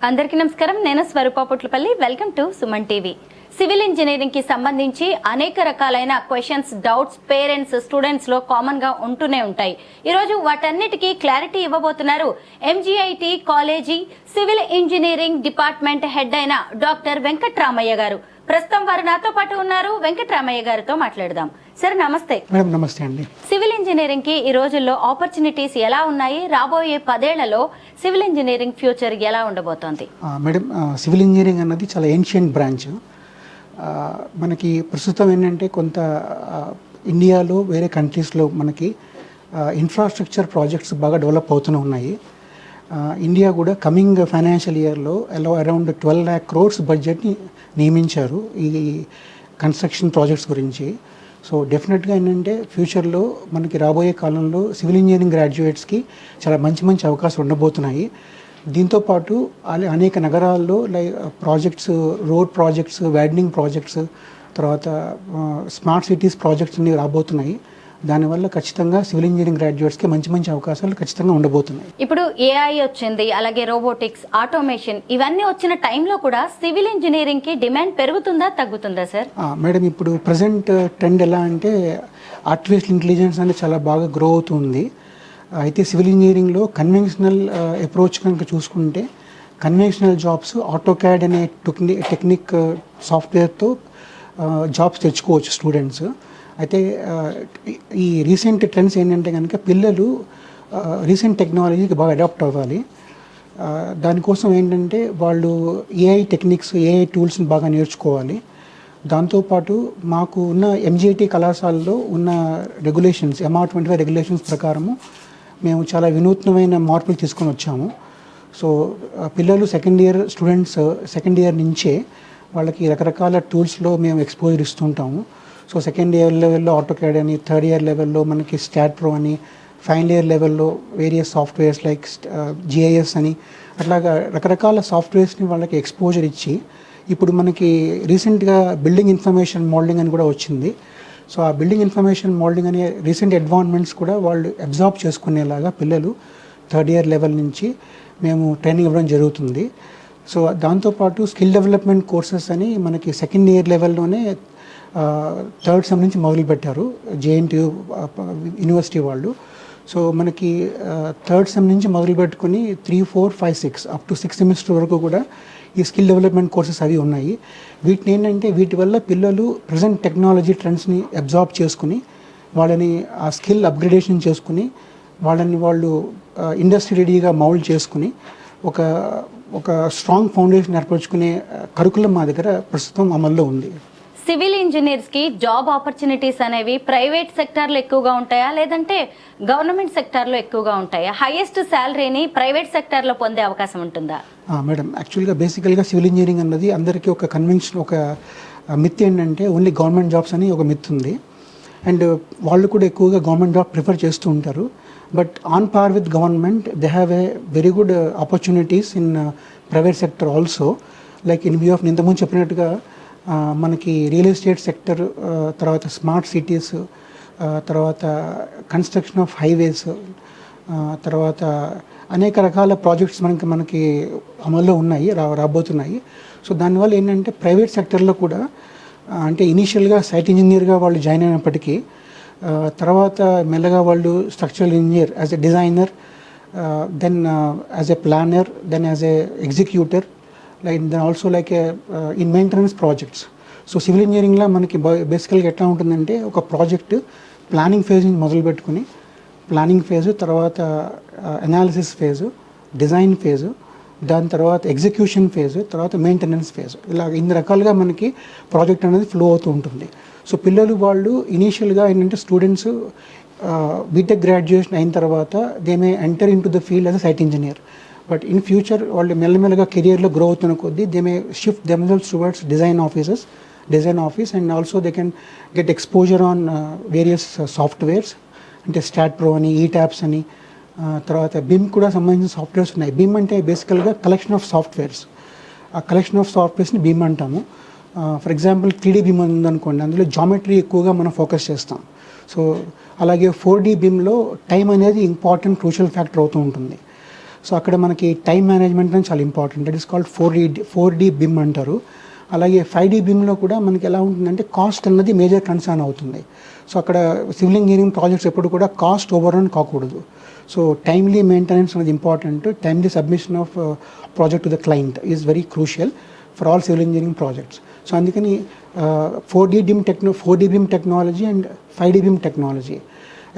అందరికీ నమస్కారం. నేను Swaroopa Putlapalli. Welcome to Suman TV. Civil engineering కి సంబంధించి అనేక రకాలైన క్వశ్చన్స్, డౌట్స్ పేరెంట్స్, స్టూడెంట్స్ లో కామన్ గా ఉంటూనే ఉంటాయి. ఈరోజు వాటన్నిటికీ క్లారిటీ ఇవ్వబోతున్నారు MGIT college civil engineering department head అయిన డాక్టర్ వెంకట్రామయ్య గారు. ప్రస్తుతం వారు నాతో పాటు ఉన్నారు. వెంకట్రామయ్య గారితో మాట్లాడదాం. సార్ నమస్తే. మేడం నమస్తే అండి. సివిల్ ఇంజనీరింగ్ కి ఈ రోజుల్లో ఆపర్చునిటీస్ ఎలా ఉన్నాయి? రాబోయే 10 ఏళ్లలో సివిల్ ఇంజనీరింగ్ ఫ్యూచర్ ఎలా ఉండబోతోంది? మేడం, సివిల్ ఇంజనీరింగ్ అన్నది చాలా ఏన్షియంట్ బ్రాంచ్. మనకి ప్రస్తుతం ఏంటంటే కొంత ఇండియాలో వేరే కంట్రీస్లో మనకి ఇన్ఫ్రాస్ట్రక్చర్ ప్రాజెక్ట్స్ బాగా డెవలప్ అవుతూనే ఉన్నాయి. ఇండియా కూడా కమింగ్ ఫైనాన్షియల్ ఇయర్లో అరౌండ్ 12 lakh crores బడ్జెట్ని నియమించారు ఈ కన్స్ట్రక్షన్ ప్రాజెక్ట్స్ గురించి. సో డెఫినెట్గా ఏంటంటే ఫ్యూచర్లో మనకి రాబోయే కాలంలో సివిల్ ఇంజనీరింగ్ గ్రాడ్యుయేట్స్కి చాలా మంచి అవకాశాలు ఉండబోతున్నాయి. దీంతోపాటు అనేక నగరాల్లో projects, road projects, widening projects, తర్వాత స్మార్ట్ సిటీస్ ప్రాజెక్ట్స్ అన్ని రాబోతున్నాయి. దానివల్ల ఖచ్చితంగా సివిల్ ఇంజనీరింగ్ గ్రాడ్యుయేట్స్కి మంచి అవకాశాలు ఖచ్చితంగా ఉండబోతున్నాయి. ఇప్పుడు ఏఐ వచ్చింది, అలాగే రోబోటిక్స్, ఆటోమేషన్, ఇవన్నీ వచ్చిన టైంలో కూడా సివిల్ ఇంజనీరింగ్ కి డిమాండ్ పెరుగుతుందా తగ్గుతుందా సార్? మేడం, ఇప్పుడు ప్రజెంట్ ట్రెండ్ ఎలా అంటే ఆర్టిఫిషియల్ ఇంటెలిజెన్స్ అనేది చాలా బాగా గ్రో అవుతుంది. అయితే సివిల్ ఇంజనీరింగ్లో కన్వెన్షనల్ అప్రోచ్ కనుక చూసుకుంటే కన్వెన్షనల్ జాబ్స్ ఆటోక్యాడ్ అనే టెక్నిక్ సాఫ్ట్వేర్తో జాబ్స్ తెచ్చుకోవచ్చు స్టూడెంట్స్. అయితే ఈ రీసెంట్ ట్రెండ్స్ ఏంటంటే కనుక పిల్లలు రీసెంట్ టెక్నాలజీకి బాగా అడాప్ట్ అవ్వాలి. దానికోసం ఏంటంటే వాళ్ళు ఏఐ టెక్నిక్స్, ఏఐ టూల్స్ని బాగా నేర్చుకోవాలి. దాంతోపాటు మాకు ఉన్న ఎంజీఐటి కళాశాలలో ఉన్న రెగ్యులేషన్స్, MR25 రెగ్యులేషన్స్ ప్రకారము మేము చాలా వినూత్నమైన మార్పులు తీసుకొని వచ్చాము. సో పిల్లలు స్టూడెంట్స్ సెకండ్ ఇయర్ నుంచే వాళ్ళకి రకరకాల టూల్స్లో మేము ఎక్స్పోజర్ ఇస్తుంటాము. సో సెకండ్ ఇయర్ లెవెల్లో ఆటోక్యాడ్ అని, థర్డ్ ఇయర్ లెవెల్లో మనకి స్టాట్ ప్రో అని, ఫైనల్ ఇయర్ లెవెల్లో వేరియస్ సాఫ్ట్వేర్స్ లైక్ GIS అని, అట్లాగా రకరకాల సాఫ్ట్వేర్స్ని వాళ్ళకి ఎక్స్పోజర్ ఇచ్చి ఇప్పుడు మనకి రీసెంట్గా బిల్డింగ్ ఇన్ఫర్మేషన్ మోడలింగ్ అని కూడా వచ్చింది. సో ఆ బిల్డింగ్ ఇన్ఫర్మేషన్ మోడలింగ్ అనే రీసెంట్ అడ్వాన్స్మెంట్స్ కూడా వాళ్ళు అబ్జార్బ్ చేసుకునేలాగా పిల్లలు థర్డ్ ఇయర్ లెవెల్ నుంచి మేము ట్రైనింగ్ ఇవ్వడం జరుగుతుంది. సో దాంతోపాటు స్కిల్ డెవలప్మెంట్ కోర్సెస్ అని మనకి సెకండ్ ఇయర్ లెవెల్లోనే థర్డ్ సెమ్ నుంచి మొదలుపెట్టారు JNTU యూనివర్సిటీ వాళ్ళు. సో మనకి థర్డ్ సెమ్ నుంచి మొదలుపెట్టుకుని 3, 4, 5, 6 అప్ టు 6th సెమిస్టర్ వరకు కూడా ఈ స్కిల్ డెవలప్మెంట్ కోర్సెస్ అవి ఉన్నాయి. వీటి వల్ల పిల్లలు ప్రజెంట్ టెక్నాలజీ ట్రెండ్స్ని అబ్జార్బ్ చేసుకుని వాళ్ళని ఆ స్కిల్ అప్గ్రేడేషన్ చేసుకుని వాళ్ళు ఇండస్ట్రీ రెడీగా మౌల్డ్ చేసుకుని ఒక స్ట్రాంగ్ ఫౌండేషన్ ఏర్పరచుకునే కరికులం మా దగ్గర ప్రస్తుతం అమల్లో ఉంది. సివిల్ ఇంజనీర్స్ కి జాబ్ ఆపర్చునిటీస్ అనేవి ప్రైవేట్ సెక్టార్లో ఎక్కువగా ఉంటాయా, లేదంటే గవర్నమెంట్ సెక్టార్లో ఎక్కువగా ఉంటాయా? హైయెస్ట్ శాలరీని ప్రైవేట్ సెక్టార్లో పొందే అవకాశం ఉంటుందా? మేడం, యాక్చువల్గా బేసికల్గా సివిల్ ఇంజనీరింగ్ అన్నది అందరికీ ఒక కన్వెన్షన్, ఒక మిత్ ఏంటంటే ఓన్లీ గవర్నమెంట్ జాబ్స్ అని ఒక మిత్ ఉంది. అండ్ వాళ్ళు కూడా ఎక్కువగా గవర్నమెంట్ జాబ్ ప్రిఫర్ చేస్తూ ఉంటారు. But on par with government they have a very good opportunities in private sector also. Like in view of ఇంతకుముందు చెప్పినట్టుగా మనకి రియల్ ఎస్టేట్ సెక్టర్, తర్వాత స్మార్ట్ సిటీస్, తర్వాత కన్స్ట్రక్షన్ ఆఫ్ హైవేస్, తర్వాత అనేక రకాల ప్రాజెక్ట్స్ మనకి అమల్లో ఉన్నాయి, రాబోతున్నాయి. సో దానివల్ల ఏంటంటే ప్రైవేట్ సెక్టర్లో కూడా అంటే ఇనీషియల్గా సైట్ ఇంజనీర్గా వాళ్ళు జాయిన్ అయినప్పటికీ తర్వాత మెల్లగా వాళ్ళు structural engineer as a designer, then as a planner, then as a executor, then also like in maintenance projects. So civil ఇంజనీరింగ్లో మనకి బేసికల్గా ఎట్లా ఉంటుందంటే ఒక ప్రాజెక్ట్ ప్లానింగ్ ఫేజ్ నుంచి మొదలు పెట్టుకుని ప్లానింగ్ ఫేజు, తర్వాత అనాలిసిస్ ఫేజు, డిజైన్ ఫేజు, దాని తర్వాత ఎగ్జిక్యూషన్ ఫేజు, తర్వాత మెయింటెనెన్స్ ఫేజు, ఇలా ఇన్ని రకాలుగా మనకి ప్రాజెక్ట్ అనేది ఫ్లో అవుతూ ఉంటుంది. సో పిల్లలు వాళ్ళు ఇనీషియల్గా ఏంటంటే స్టూడెంట్స్ బీటెక్ గ్రాడ్యుయేషన్ అయిన తర్వాత they may enter into the field as a site engineer. But in future వాళ్ళు మెల్లమెల్లగా కెరియర్లో గ్రో అవుతున్న కొద్దీ they may shift themselves towards design office and also they can get exposure on various softwares, అంటే STAAD Pro అని, ETABS అని, తర్వాత బిమ్ కూడా సంబంధించిన సాఫ్ట్వేర్స్ ఉన్నాయి. బిమ్ అంటే బేసికల్గా కలెక్షన్ ఆఫ్ సాఫ్ట్వేర్స్. ఆ కలెక్షన్ ఆఫ్ సాఫ్ట్వేర్స్ని బిమ్ అంటాము. ఫర్ ఎగ్జాంపుల్ 3D బిమ్ ఉందనుకోండి, అందులో జామెట్రీ ఎక్కువగా మనం ఫోకస్ చేస్తాం. సో అలాగే 4D బిమ్లో టైం అనేది ఇంపార్టెంట్ క్రూషియల్ ఫ్యాక్టర్ అవుతూ ఉంటుంది. సో అక్కడ మనకి టైం మేనేజ్మెంట్ అని చాలా important. That is called 4D బిమ్ అంటారు. అలాగే 5D బిమ్లో కూడా మనకి ఎలా ఉంటుందంటే కాస్ట్ అన్నది మేజర్ కన్సర్న్ అవుతుంది. సో అక్కడ సివిల్ ఇంజనీరింగ్ ప్రాజెక్ట్స్ ఎప్పుడు కూడా కాస్ట్ ఓవర్ రన్ కాకూడదు. సో టైమ్లీ మెయింటెనెన్స్ అనేది important. Timely submission of project to the client is very crucial for all civil engineering projects. So అందుకని 4D BIM technology and 5D BIM technology.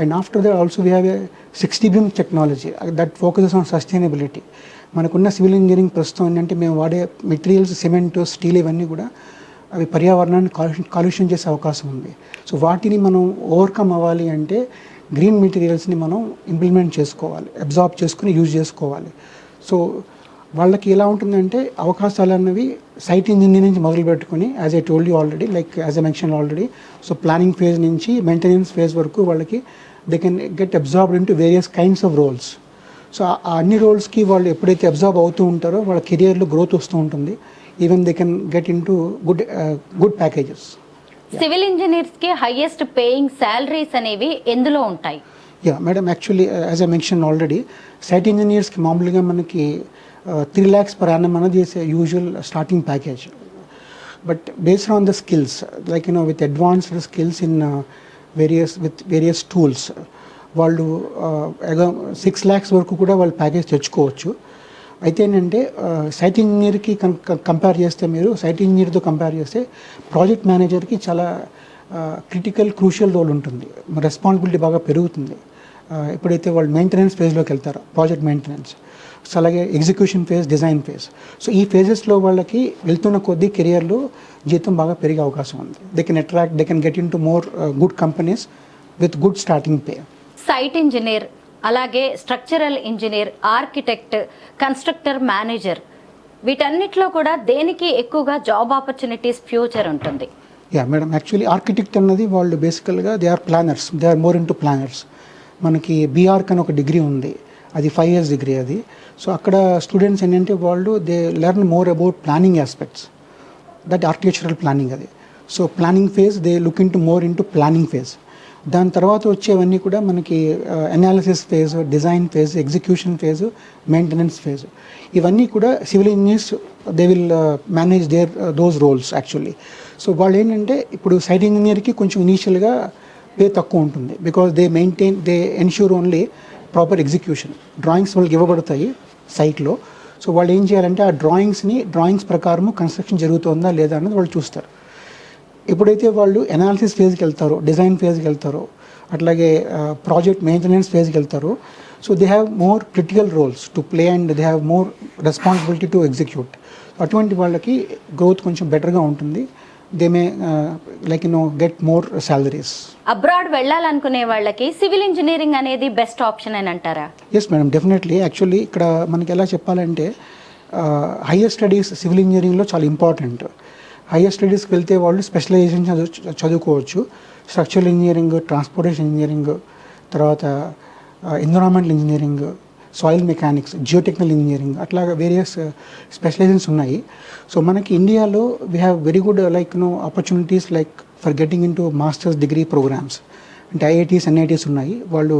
And after that also we have a 60 BIM technology that focuses on sustainability. మనకున్న civil engineering ప్రస్తుతం ఏంటంటే మేము వాడే materials cement, steel ఇవన్నీ కూడా అవి పర్యావరణాన్ని కాలుష్యం చేసే అవకాశం ఉంది. సో వాటిని మనం ఓవర్కమ్ అవ్వాలి అంటే గ్రీన్ మెటీరియల్స్ని మనం ఇంప్లిమెంట్ చేసుకోవాలి, అబ్జార్బ్ చేసుకుని యూజ్ చేసుకోవాలి. సో వాళ్ళకి ఎలా ఉంటుందంటే అవకాశాలు అన్నవి సైట్ ఇంజనీరింగ్ నుంచి మొదలు పెట్టుకుని as I told you already, like as I mention already, so planning phase నుంచి మెయింటెనెన్స్ ఫేజ్ వరకు వాళ్ళకి they can get absorbed into various kinds of roles. సో ఆ అన్ని రోల్స్కి వాళ్ళు ఎప్పుడైతే అబ్జార్బ్ అవుతూ ఉంటారో వాళ్ళ కెరియర్లో గ్రోత్ వస్తూ ఉంటుంది. Even they can get into good packages. Civil ఇంజనీర్స్కి హైయెస్ట్ పేయింగ్ శాలరీస్ అనేవి ఎందులో ఉంటాయి? Yeah madam, actually as I mention already, site ఇంజనీర్స్కి మామూలుగా మనకి 3 lakhs per annum అనేది usual starting package. But based on the skills, like with advanced skills in various tools, వాళ్ళు 6 lakhs వరకు కూడా వాళ్ళు ప్యాకేజ్ తెచ్చుకోవచ్చు. అయితే ఏంటంటే సైట్ ఇంజనీర్కి కంపేర్ చేస్తే, మీరు సైట్ ఇంజనీర్తో కంపేర్ చేస్తే ప్రాజెక్ట్ మేనేజర్కి చాలా క్రూషియల్ రోల్ ఉంటుంది. రెస్పాన్సిబిలిటీ బాగా పెరుగుతుంది ఎప్పుడైతే వాళ్ళు మెయింటెనెన్స్ ఫేజ్లోకి వెళ్తారో, ప్రాజెక్ట్ మెయింటెనెన్స్. సో అలాగే execution phase, design phase. So ఈ ఫేజెస్లో వాళ్ళకి వెళ్తున్న కొద్దీ కెరియర్లో జీతం బాగా పెరిగే అవకాశం ఉంది. They can get into more good companies with good starting pay. Site engineer, అలాగే structural engineer, architect, constructor, manager, వీటన్నిటిలో కూడా దేనికి ఎక్కువగా జాబ్ ఆపర్చునిటీస్ ఫ్యూచర్ ఉంటుంది? యా మేడం, యాక్చువల్లీ ఆర్కిటెక్ట్ అన్నది వాళ్ళు బేసికల్గా they are planners, they are more into planners. మనకి బీఆర్క్ అని ఒక డిగ్రీ ఉంది, అది 5 years డిగ్రీ అది. సో అక్కడ స్టూడెంట్స్ ఏంటంటే వాళ్ళు they learn more about planning aspects, that architectural planning అది. So planning phase they look into more into planning phase. దాని తర్వాత వచ్చేవన్నీ కూడా మనకి analysis phase, design phase, execution phase, maintenance phase. ఇవన్నీ కూడా civil engineers they will manage those roles actually. So వాళ్ళు ఏంటంటే ఇప్పుడు సైట్ ఇంజనీర్కి కొంచెం ఇనీషియల్గా పే తక్కువ ఉంటుంది, because they ensure only proper execution. Drawings వాళ్ళకి ఇవ్వబడతాయి సైట్లో. సో వాళ్ళు ఏం చేయాలంటే ఆ డ్రాయింగ్స్ ప్రకారము కన్స్ట్రక్షన్ జరుగుతుందా లేదా అన్నది వాళ్ళు చూస్తారు. ఎప్పుడైతే వాళ్ళు అనాలిసిస్ ఫేజ్కి వెళ్తారో, డిజైన్ ఫేజ్కి వెళ్తారో, అట్లాగే ప్రాజెక్ట్ మెయింటెనెన్స్ ఫేజ్కి వెళ్తారో, so they have more critical roles to play and they have more responsibility to execute. అటువంటి వాళ్ళకి గ్రోత్ కొంచెం బెటర్గా ఉంటుంది. They may get more salaries. Abroad వెళ్ళాలనుకునే వాళ్ళకి సివిల్ ఇంజనీరింగ్ అనేది బెస్ట్ ఆప్షన్ అని అంటారా? Yes madam, definitely. యాక్చువల్లీ ఇక్కడ మనకి ఎలా చెప్పాలంటే హయ్యర్ స్టడీస్ సివిల్ ఇంజనీరింగ్లో చాలా ఇంపార్టెంట్. హయ్యర్ స్టడీస్కి వెళ్తే వాళ్ళు స్పెషలైజేషన్ చదువుకోవచ్చు. స్ట్రక్చరల్ ఇంజనీరింగ్, ట్రాన్స్పోర్టేషన్ ఇంజనీరింగ్, తర్వాత environmental engineering, soil mechanics, geotechnical engineering, అట్లాగా వేరియస్ స్పెషలైజేషన్స్ ఉన్నాయి. సో మనకి ఇండియాలో we have very good opportunities like for getting into masters degree programmes. అంటే ఐఐటీస్, ఎన్ఐటీస్ ఉన్నాయి. వాళ్ళు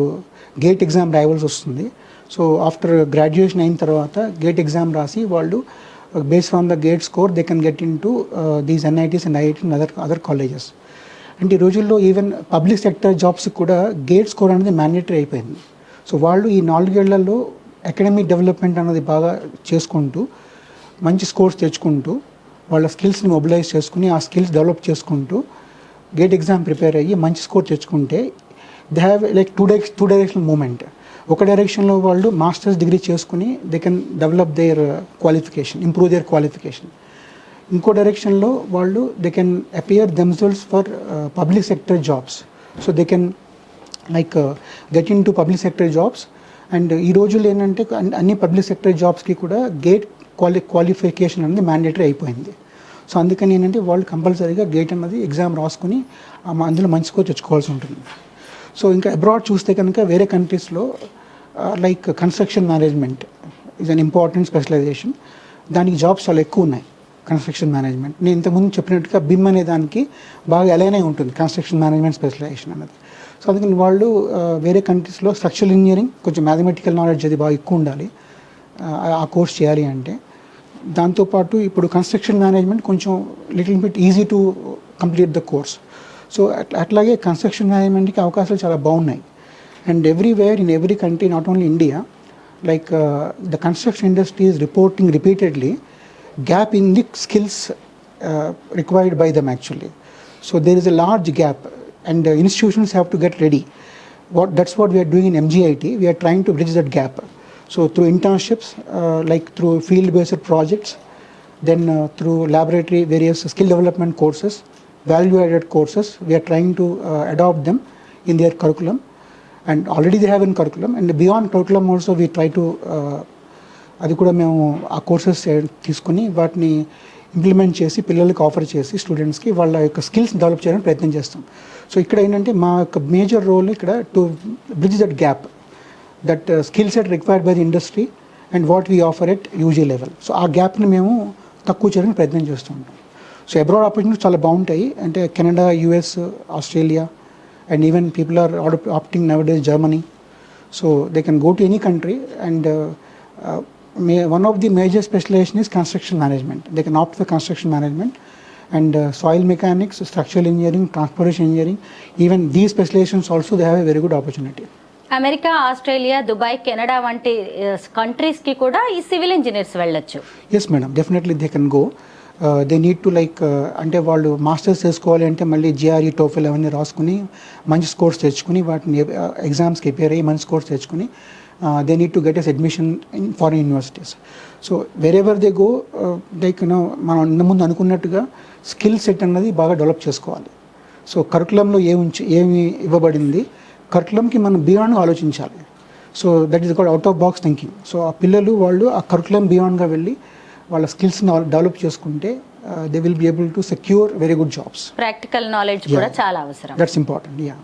గేట్ ఎగ్జామ్ రాయవలసి వస్తుంది. సో ఆఫ్టర్ గ్రాడ్యుయేషన్ అయిన తర్వాత గేట్ ఎగ్జామ్ రాసి వాళ్ళు based on the gate score they can get in to these NITs and IITs and other colleges. అంటే ఈ రోజుల్లో ఈవెన్ పబ్లిక్ సెక్టర్ జాబ్స్కి కూడా గేట్ స్కోర్ అనేది మ్యాండేటరీ అయిపోయింది. సో వాళ్ళు ఈ 4 ఏళ్లలో అకాడమిక్ డెవలప్మెంట్ అన్నది బాగా చేసుకుంటూ, మంచి స్కోర్స్ తెచ్చుకుంటూ, వాళ్ళ స్కిల్స్ని మొబిలైజ్ చేసుకుని ఆ స్కిల్స్ డెవలప్ చేసుకుంటూ గేట్ ఎగ్జామ్ ప్రిపేర్ అయ్యి మంచి స్కోర్ తెచ్చుకుంటే they have like two directional moment. ఒక డైరెక్షన్లో వాళ్ళు మాస్టర్స్ డిగ్రీ చేసుకుని they can develop their qualification, improve their qualification. ఇంకో డైరెక్షన్లో వాళ్ళు they can appear themselves for public sector jobs. So they can get into public sector jobs. And ఈ రోజుల్లో ఏంటంటే అన్ని పబ్లిక్ సెక్టర్ జాబ్స్కి కూడా గేట్ క్వాలిఫికేషన్ అనేది మ్యాండేటరీ అయిపోయింది. సో అందుకని ఏంటంటే వాళ్ళు కంపల్సరీగా గేట్ అన్నది ఎగ్జామ్ రాసుకుని అందులో మంచి స్కోర్ తెచ్చుకోవాల్సి ఉంటుంది. సో ఇంకా అబ్రాడ్ చూస్తే కనుక వేరే కంట్రీస్లో like construction management is an important specialisation. దానికి జాబ్స్ చాలా ఎక్కువ ఉన్నాయి. కన్స్ట్రక్షన్ మేనేజ్మెంట్ నేను ఇంతకుముందు చెప్పినట్టుగా బిమ్ అనే దానికి బాగా అలైన్ అయి ఉంటుంది కన్స్ట్రక్షన్ మేనేజ్మెంట్ స్పెషలైజేషన్ అన్నది. సో అందుకని వాళ్ళు వేరే కంట్రీస్లో స్ట్రక్చరల్ ఇంజనీరింగ్ కొంచెం మ్యాథమెటికల్ నాలెడ్జ్ అది బాగా ఎక్కువ ఉండాలి. ఆ కోర్స్ చేయాలి అంటే. దాంతోపాటు ఇప్పుడు కన్స్ట్రక్షన్ మేనేజ్మెంట్ కొంచెం little bit easy to complete the course. So అట్లాగే కన్స్ట్రక్షన్ మేనేజ్మెంట్కి అవకాశాలు చాలా బాగున్నాయి. And everywhere in every country, not only India, like the construction industry is reporting repeatedly gap in the skills required by them actually. So there is a large gap and institutions have to get ready. That's what we are doing in MGIT. We are trying to bridge that gap. So through internships, like through field based projects, then through laboratory various skill development courses, value added courses, we are trying to adopt them in their curriculum. And already they have in curriculum, and beyond curriculum also we try to అది కూడా మేము ఆ courses తీసుకుని వాటిని implement చేసి పిల్లలకి offer చేసి స్టూడెంట్స్కి వాళ్ళ యొక్క స్కిల్స్ డెవలప్ చేయడానికి ప్రయత్నం చేస్తాం. సో ఇక్కడ ఏంటంటే మా యొక్క మేజర్ రోల్ ఇక్కడ to bridge that gap, that skill set required by the industry and what we offer at UG level. So ఆ గ్యాప్ని మేము తక్కువ చేయడానికి ప్రయత్నం చేస్తూ ఉంటాం. సో అబ్రాడ్ ఆపర్చునిటీస్ చాలా బాగుంటాయి. అంటే Canada, US, Australia, and even people are opting nowadays Germany, so they can go to any country. And one of the major specialization is construction management. They can opt for construction management and soil mechanics, structural engineering, transportation engineering. Even these specializations also they have a very good opportunity. America, Australia, Dubai, Canada వంటి కంట్రీస్కి కూడా ఈ civil engineers వెళ్ళొచ్చు. Yes madam, definitely they can go. They need to like అంటే వాళ్ళు masters చేసుకోవాలి అంటే మళ్ళీ జిఆర్ఈ, టోఫెల్ అవన్నీ రాసుకుని మంచి స్కోర్స్ తెచ్చుకుని వాటిని ఎగ్జామ్స్కి ప్రిపేర్ అయ్యి మంచి స్కోర్స్ తెచ్చుకుని they need to get as admission in foreign universities. So wherever they go, like మనం ముందు అనుకున్నట్టుగా స్కిల్ సెట్ అన్నది బాగా డెవలప్ చేసుకోవాలి. సో కరికులంలో ఏమి ఇవ్వబడింది, కరికులంకి మనం బియాండ్గా ఆలోచించాలి. So that is called out of box thinking. So ఆ పిల్లలు వాళ్ళు ఆ కరికులం బియాండ్గా వెళ్ళి వాళ్ళ స్కిల్స్ని డెవలప్ చేసుకుంటే they will be able to secure very good jobs. Practical knowledge కూడా చాలా అవసరం. That's important. యా.